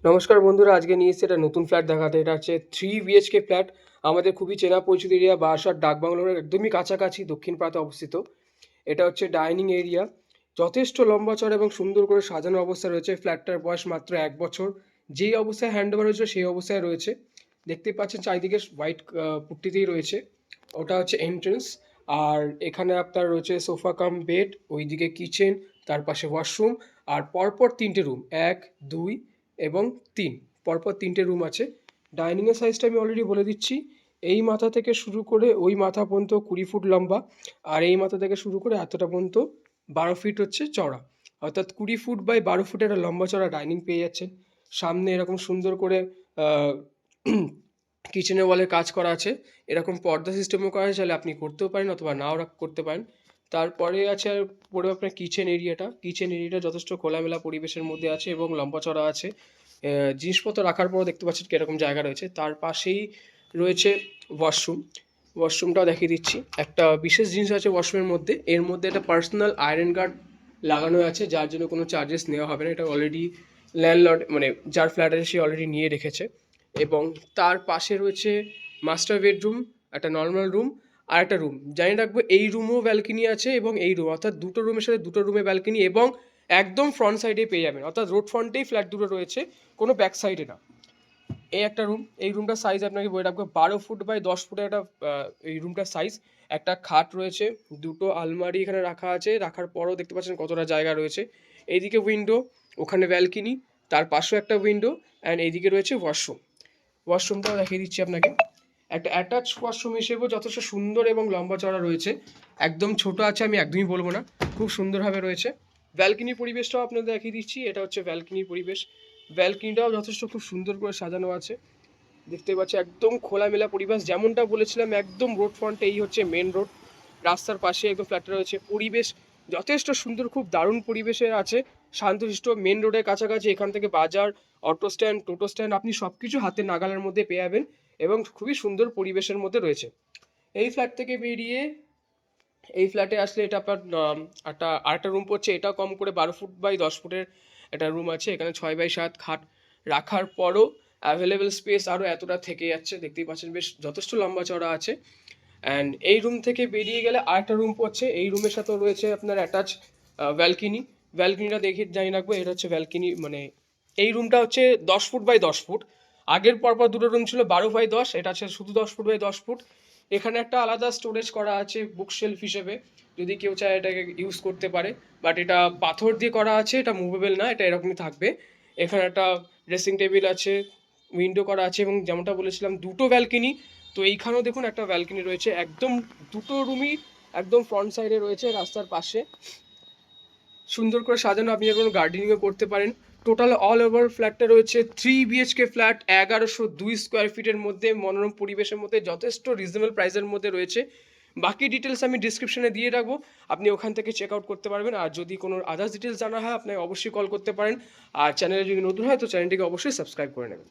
নমস্কার বন্ধুরা, আজকে নিয়ে এসেছি একটা নতুন ফ্ল্যাট দেখাতে। এটা হচ্ছে 3 BHK ফ্ল্যাট। আমাদের খুবই চেনা পরিচিত এরিয়া, বারাসাত ডাকবাংলোর একদমই কাছাকাছি দক্ষিণ প্রান্তে অবস্থিত। এটা হচ্ছে ডাইনিং এরিয়া, যথেষ্ট লম্বা চড়া এবং সুন্দর করে সাজানো অবস্থায় রয়েছে। ফ্ল্যাটটার বয়স মাত্র 1 বছর। যেই অবস্থায় হ্যান্ড ওভার হয়েছিল সেই অবস্থায় রয়েছে। দেখতেই পাচ্ছেন চারিদিকে হোয়াইট পুট্টিতেই রয়েছে। ওটা হচ্ছে এন্ট্রেন্স। আর এখানে আপনার রয়েছে সোফা কাম বেড, ওইদিকে কিচেন, তার পাশে ওয়াশরুম। আর পরপর 3টে রুম, 1, 2 এবং 3, পরপর 3টে রুম আছে। ডাইনিংয়ের সাইজটা আমি অলরেডি বলে দিচ্ছি। এই মাথা থেকে শুরু করে ওই মাথা পর্যন্ত 20 ফুট লম্বা। আর এই মাথা থেকে শুরু করে এতটা পর্যন্ত 12 ফিট হচ্ছে চওড়া। অর্থাৎ 20 ফুট বাই 12 ফুটের একটা লম্বা চওড়া ডাইনিং পেয়ে যাচ্ছেন। সামনে এরকম সুন্দর করে কিচেনের ওয়ালে কাজ করা আছে। এরকম পর্দা সিস্টেমও করা আছে, চাইলে আপনি করতেও পারেন অথবা নাও করতে পারেন। তারপরে আছে পড়বে আপনার কিচেন এরিয়াটা যথেষ্ট খোলামেলা পরিবেশের মধ্যে আছে এবং লম্বা চড়া আছে। জিনিসপত্র রাখার পর দেখতে পাচ্ছেন কীরকম জায়গা রয়েছে। তার পাশেই রয়েছে ওয়াশরুমটাও দেখিয়ে দিচ্ছি। একটা বিশেষ জিনিস আছে ওয়াশরুমের মধ্যে, এর মধ্যে একটা পার্সোনাল আয়রন গার্ড লাগানো আছে, যার জন্য কোনো চার্জেস নেওয়া হবে না। এটা অলরেডি ল্যান্ডলর্ড মানে যার ফ্ল্যাট আছে সে অলরেডি নিয়ে রেখেছে। এবং তার পাশে রয়েছে মাস্টার বেডরুম, একটা নর্মাল রুম আর একটা রুম। জানিয়ে রাখবো এই রুমও ব্যালকনি আছে এবং এই রুম, অর্থাৎ দুটো রুমের সাথে দুটো রুমে ব্যালকনি এবং একদম ফ্রন্ট সাইডে পেয়ে যাবেন, অর্থাৎ রোড ফ্রন্টেই ফ্ল্যাট দুটো রয়েছে, কোনো ব্যাক সাইডে না। এই একটা রুম, এই রুমটার সাইজ আপনাকে বলে রাখবো 12 ফুট বাই 10 ফুটের একটা এই রুমটার সাইজ। একটা খাট রয়েছে, দুটো আলমারি এখানে রাখা আছে, রাখার পরও দেখতে পাচ্ছেন কতটা জায়গা রয়েছে। এইদিকে উইন্ডো, ওখানে ব্যালকনি, তার পাশেও একটা উইন্ডো, অ্যান্ড এইদিকে রয়েছে ওয়াশরুমটাও দেখিয়ে দিচ্ছি আপনাকে। একটা অ্যাটাচ ওয়াশরুম হিসেবেও যথেষ্ট সুন্দর এবং লম্বা চড়া রয়েছে। একদম ছোট আছে আমি একদমই বলবো না, খুব সুন্দরভাবে রয়েছে। ব্যালকনির পরিবেশটাও আপনাদের দেখিয়ে দিচ্ছি। এটা হচ্ছে ব্যালকনির পরিবেশ। ব্যালকনিটাও যথেষ্ট খুব সুন্দর করে সাজানো আছে। দেখতে পাচ্ছি একদম খোলামেলা পরিবেশ, যেমনটা বলেছিলাম একদম রোড ফ্রন্টে। এই হচ্ছে মেন রোড, রাস্তার পাশে একদম ফ্ল্যাটটা রয়েছে। পরিবেশ যথেষ্ট সুন্দর, খুব দারুণ পরিবেশে আছে, শান্তশিষ্ট। মেন রোডের কাছাকাছি, এখান থেকে বাজার, অটো স্ট্যান্ড, টোটো স্ট্যান্ড, আপনি সব কিছু হাতের নাগালের মধ্যে পেয়ে যাবেন এবং খুবই সুন্দর পরিবেশের মধ্যে রয়েছে। এই ফ্ল্যাট থেকে বেরিয়ে এই ফ্ল্যাটে আসলে এটা আপনার একটা আরেকটা রুম পড়ছে। এটাও কম করে 12 ফুট বাই 10 ফুটের একটা রুম আছে। এখানে 6x7 খাট রাখার পরও অ্যাভেলেবেল স্পেস আরও এতটা থেকে যাচ্ছে। দেখতেই পাচ্ছেন বেশ যথেষ্ট লম্বা চড়া আছে। অ্যান্ড এই রুম থেকে বেরিয়ে গেলে আরেকটা রুম পড়ছে। এই রুমের সাথেও রয়েছে আপনার অ্যাটাচ ব্যালকনিটা দেখে জানিয়ে রাখবো, এটা হচ্ছে ব্যালকনি। মানে এই রুমটা হচ্ছে 10 ফুট বাই 10 ফুট। আগের পরপর দুটো রুম ছিল 12 বাই 10, এটা হচ্ছে শুধু 10 ফুট বাই 10 ফুট। এখানে একটা আলাদা স্টোরেজ করা আছে বুক শেলফ হিসেবে, যদি কেউ চায় এটাকে ইউজ করতে পারে। বাট এটা পাথর দিয়ে করা আছে, এটা মুভেবল না, এটা এরকমই থাকবে। এখানে একটা ড্রেসিং টেবিল আছে, উইন্ডো করা আছে এবং যেমনটা বলেছিলাম দুটো ব্যালকনি। তো এইখানেও দেখুন একটা ব্যালকনি রয়েছে, একদম দুটো রুমই একদম ফ্রন্ট সাইডে রয়েছে রাস্তার পাশে। সুন্দর করে সাজানো, আপনি যেমন গার্ডেনিংও করতে পারেন। টোটাল অল ওভার ফ্ল্যাটটা রয়েছে 3 BHK ফ্ল্যাট, 1102 স্কোয়ার ফিটের মধ্যে, মনোরম পরিবেশের মধ্যে, যথেষ্ট রিজনেবল প্রাইসের মধ্যে রয়েছে। বাকি ডিটেলস আমি ডিসক্রিপশনে দিয়ে রাখবো, আপনি ওখান থেকে চেক আউট করতে পারবেন। আর যদি কোনো আদার্স ডিটেলস জানা হয় আপনাকে অবশ্যই কল করতে পারেন। আর চ্যানেলে যদি নতুন হয় তো চ্যানেলটিকে অবশ্যই সাবস্ক্রাইব করে নেবেন।